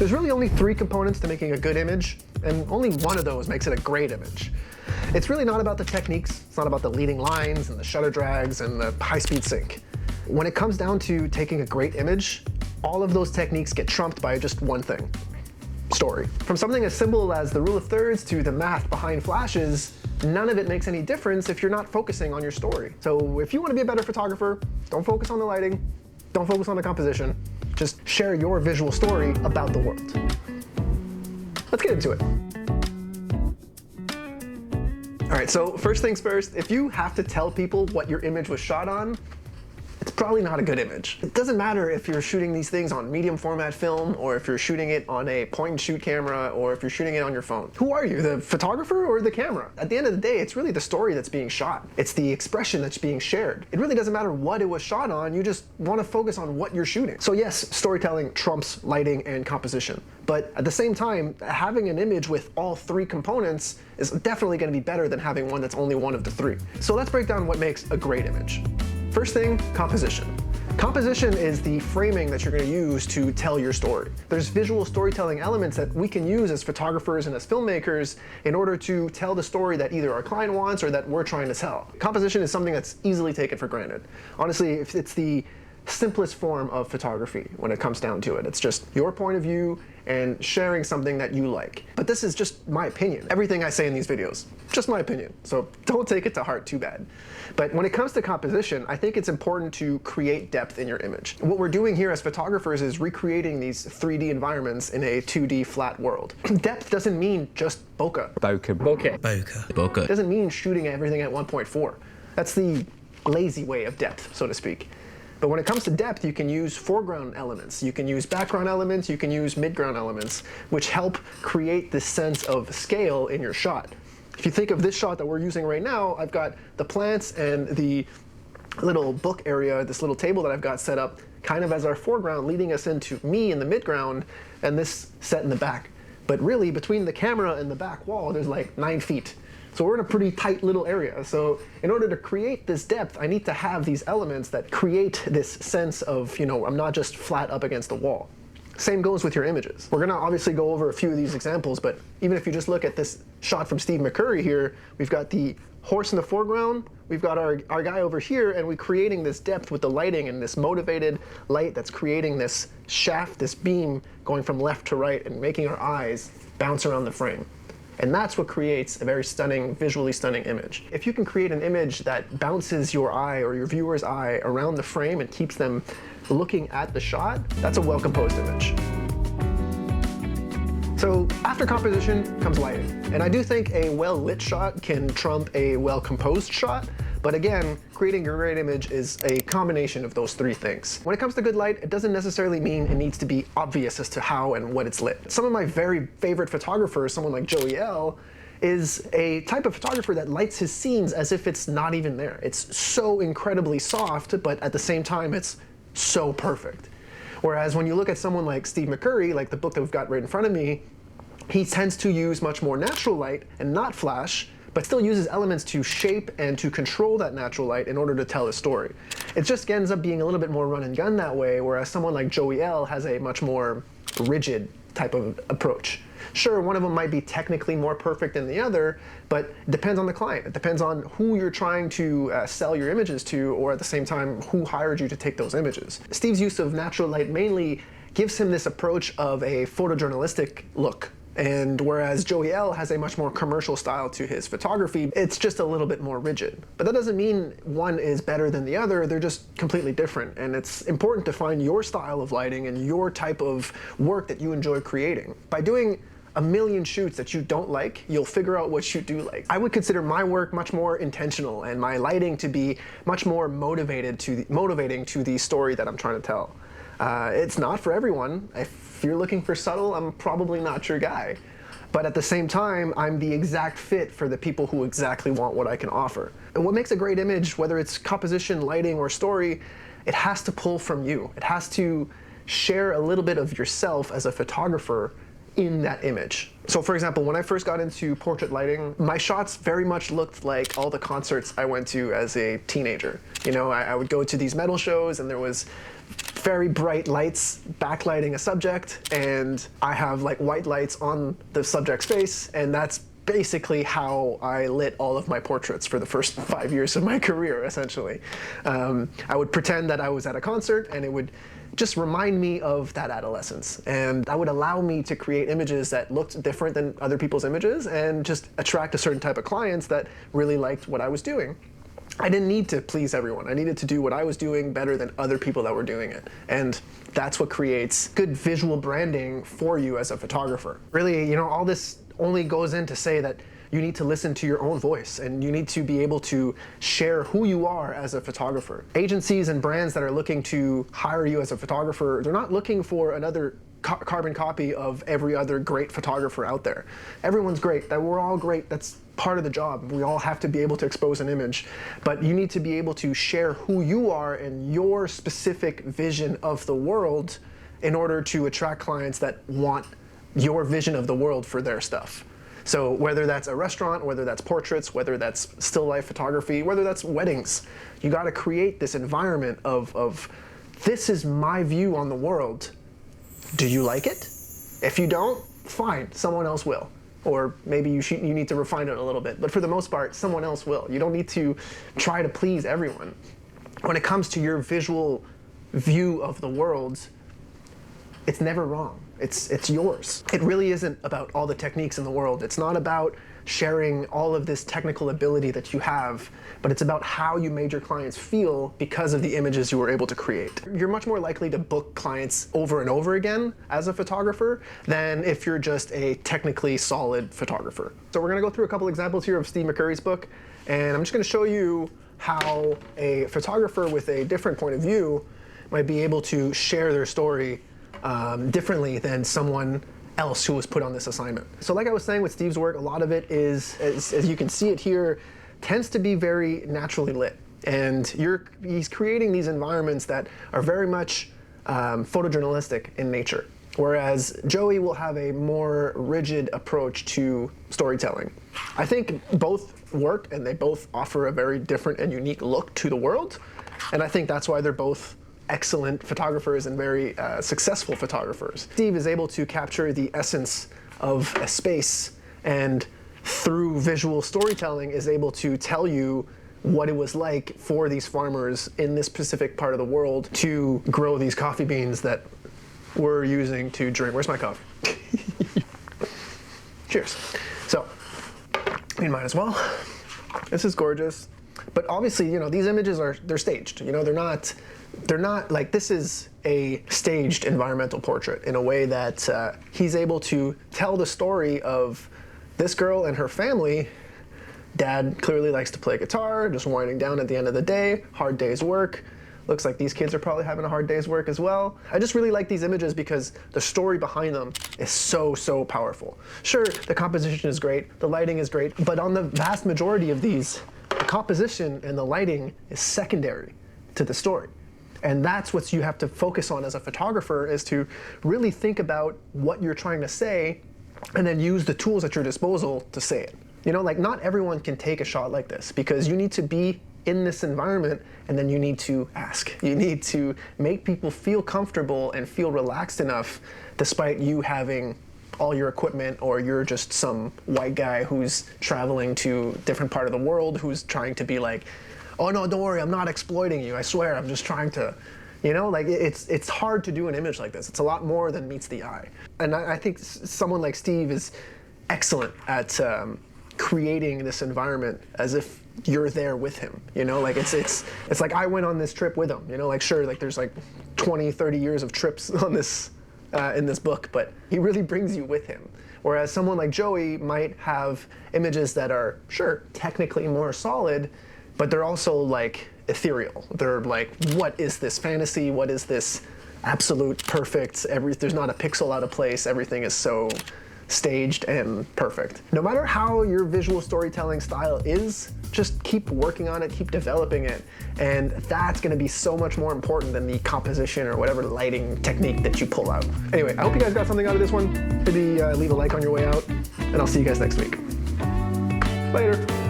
There's really only 3 components to making a good image, and only one of those makes it a great image. It's really not about the techniques, it's not about the leading lines and the shutter drags and the high-speed sync. When it comes down to taking a great image, all of those techniques get trumped by just one thing: story. From something as simple as the rule of thirds to the math behind flashes, none of it makes any difference if you're not focusing on your story. So if you want to be a better photographer, don't focus on the lighting, don't focus on the composition, just share your visual story about the world. Let's get into it. All right, so first things first, if you have to tell people what your image was shot on, it's probably not a good image. It doesn't matter if you're shooting these things on medium format film, or if you're shooting it on a point and shoot camera, or if you're shooting it on your phone. Who are you, the photographer or the camera? At the end of the day, it's really the story that's being shot. It's the expression that's being shared. It really doesn't matter what it was shot on, you just want to focus on what you're shooting. So yes, storytelling trumps lighting and composition. But at the same time, having an image with all 3 components is definitely going to be better than having one that's only one of the 3. So let's break down what makes a great image. First thing, composition. Composition is the framing that you're going to use to tell your story. There's visual storytelling elements that we can use as photographers and as filmmakers in order to tell the story that either our client wants or that we're trying to tell. Composition is something that's easily taken for granted. Honestly, it's the simplest form of photography when it comes down to it. It's just your point of view and sharing something that you like. But this is just my opinion. Everything I say in these videos, just my opinion. So don't take it to heart too bad. But when it comes to composition, I think it's important to create depth in your image. What we're doing here as photographers is recreating these 3D environments in a 2D flat world. Depth doesn't mean just bokeh. Bokeh. It doesn't mean shooting everything at 1.4. That's the lazy way of depth, so to speak. But when it comes to depth, you can use foreground elements, you can use background elements, you can use midground elements, which help create this sense of scale in your shot. If you think of this shot that we're using right now, I've got the plants and the little book area, this little table that I've got set up kind of as our foreground, leading us into me in the midground and this set in the back. But really, between the camera and the back wall, there's like 9 feet. So we're in a pretty tight little area. So in order to create this depth, I need to have these elements that create this sense of, you know, I'm not just flat up against the wall. Same goes with your images. We're gonna obviously go over a few of these examples, but even if you just look at this shot from Steve McCurry here, we've got the horse in the foreground, we've got our guy over here, and we're creating this depth with the lighting and this motivated light that's creating this shaft, this beam going from left to right and making our eyes bounce around the frame. And that's what creates a very stunning, visually stunning image. If you can create an image that bounces your eye or your viewer's eye around the frame and keeps them looking at the shot, that's a well-composed image. So after composition comes lighting. And I do think a well-lit shot can trump a well-composed shot. But again, creating a great image is a combination of those 3 things. When it comes to good light, it doesn't necessarily mean it needs to be obvious as to how and what it's lit. Some of my very favorite photographers, someone like Joey L, is a type of photographer that lights his scenes as if it's not even there. It's so incredibly soft, but at the same time, it's so perfect. Whereas when you look at someone like Steve McCurry, like the book that we've got right in front of me, he tends to use much more natural light and not flash, but still uses elements to shape and to control that natural light in order to tell a story. It just ends up being a little bit more run and gun that way, whereas someone like Joey L has a much more rigid type of approach. Sure, one of them might be technically more perfect than the other, but it depends on the client. It depends on who you're trying to sell your images to, or at the same time, who hired you to take those images. Steve's use of natural light mainly gives him this approach of a photojournalistic look. And whereas Joey L has a much more commercial style to his photography, it's just a little bit more rigid. But that doesn't mean one is better than the other, they're just completely different. And it's important to find your style of lighting and your type of work that you enjoy creating. By doing a million shoots that you don't like, you'll figure out what you do like. I would consider my work much more intentional and my lighting to be much more motivating to the story that I'm trying to tell. It's not for everyone. If you're looking for subtle, I'm probably not your guy. But at the same time, I'm the exact fit for the people who exactly want what I can offer. And what makes a great image, whether it's composition, lighting, or story, it has to pull from you. It has to share a little bit of yourself as a photographer in that image. So for example, when I first got into portrait lighting, my shots very much looked like all the concerts I went to as a teenager. You know, I would go to these metal shows and there was very bright lights backlighting a subject, and I have like white lights on the subject's face, and that's basically how I lit all of my portraits for the first 5 years of my career, essentially. I would pretend that I was at a concert, and it would just remind me of that adolescence. And that would allow me to create images that looked different than other people's images and just attract a certain type of clients that really liked what I was doing. I didn't need to please everyone. I needed to do what I was doing better than other people that were doing it. And that's what creates good visual branding for you as a photographer. Really, all this only goes in to say that you need to listen to your own voice, and you need to be able to share who you are as a photographer. Agencies and brands that are looking to hire you as a photographer, they're not looking for another carbon copy of every other great photographer out there. Everyone's great, that we're all great, that's part of the job. We all have to be able to expose an image, but you need to be able to share who you are and your specific vision of the world in order to attract clients that want your vision of the world for their stuff. So whether that's a restaurant, whether that's portraits, whether that's still life photography, whether that's weddings, you gotta create this environment of this is my view on the world. Do you like it? If you don't, fine, someone else will. Or maybe you need to refine it a little bit, but for the most part, someone else will. You don't need to try to please everyone. When it comes to your visual view of the world, it's never wrong. It's yours. It really isn't about all the techniques in the world. It's not about sharing all of this technical ability that you have, but it's about how you made your clients feel because of the images you were able to create. You're much more likely to book clients over and over again as a photographer than if you're just a technically solid photographer. So we're gonna go through a couple examples here of Steve McCurry's book, and I'm just gonna show you how a photographer with a different point of view might be able to share their story differently than someone else who was put on this assignment. So like I was saying with Steve's work, a lot of it is, as you can see it here, tends to be very naturally lit. And he's creating these environments that are very much photojournalistic in nature. Whereas Joey will have a more rigid approach to storytelling. I think both work, and they both offer a very different and unique look to the world. And I think that's why they're both excellent photographers and very successful photographers. Steve is able to capture the essence of a space, and through visual storytelling is able to tell you what it was like for these farmers in this specific part of the world to grow these coffee beans that we're using to drink. Where's my coffee? Cheers. So, we might as well. This is gorgeous. But obviously, these images they're staged. They're not like, this is a staged environmental portrait in a way that he's able to tell the story of this girl and her family. Dad clearly likes to play guitar, just winding down at the end of the day, hard day's work. Looks like these kids are probably having a hard day's work as well. I just really like these images because the story behind them is so powerful. Sure, the composition is great, the lighting is great, but on the vast majority of these, the composition and the lighting is secondary to the story. And that's what you have to focus on as a photographer, is to really think about what you're trying to say and then use the tools at your disposal to say it. Like, not everyone can take a shot like this, because you need to be in this environment, and then you need to ask. You need to make people feel comfortable and feel relaxed enough, despite you having all your equipment, or you're just some white guy who's traveling to a different part of the world who's trying to be like, oh no, don't worry, I'm not exploiting you, I swear, I'm just trying to, like, it's hard to do an image like this. It's a lot more than meets the eye. And I think someone like Steve is excellent at creating this environment as if you're there with him, like it's like I went on this trip with him, like, sure, like there's like 20, 30 years of trips on this, in this book, but he really brings you with him. Whereas someone like Joey might have images that are, sure, technically more solid, but they're also like ethereal. They're like, what is this fantasy? What is this absolute perfect? There's not a pixel out of place. Everything is so staged and perfect. No matter how your visual storytelling style is, just keep working on it, keep developing it. And that's gonna be so much more important than the composition or whatever lighting technique that you pull out. Anyway, I hope you guys got something out of this one. Maybe leave a like on your way out, and I'll see you guys next week. Later.